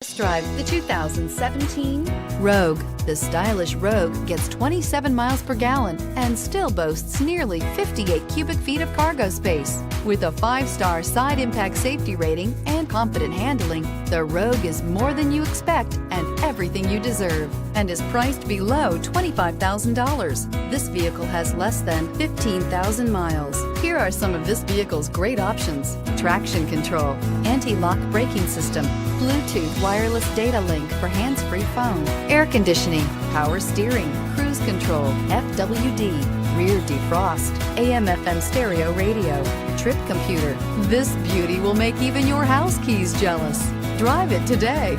Test drive the 2017 Rogue. The stylish Rogue gets 27 miles per gallon and still boasts nearly 58 cubic feet of cargo space. With a 5-star side impact safety rating and confident handling, the Rogue is more than you expect and everything you deserve, and is priced below $25,000. This vehicle has less than 15,000 miles. Here are some of this vehicle's great options: traction control, anti-lock braking system, Bluetooth wireless data link for hands-free phone, air conditioning, power steering, cruise control, FWD, rear defrost, AM/FM stereo radio, trip computer. This beauty will make even your house keys jealous. Drive it today.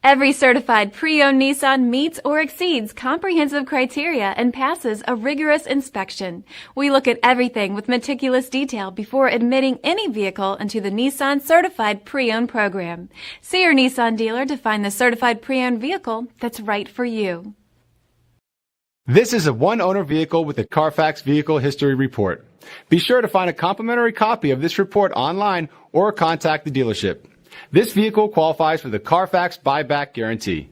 Every certified pre-owned Nissan meets or exceeds comprehensive criteria and passes a rigorous inspection. We look at everything with meticulous detail before admitting any vehicle into the Nissan Certified Pre-Owned program. See your Nissan dealer to find the certified pre-owned vehicle that's right for you. This is a one-owner vehicle with a Carfax Vehicle History Report. Be sure to find a complimentary copy of this report online or contact the dealership. This vehicle qualifies for the Carfax Buyback Guarantee.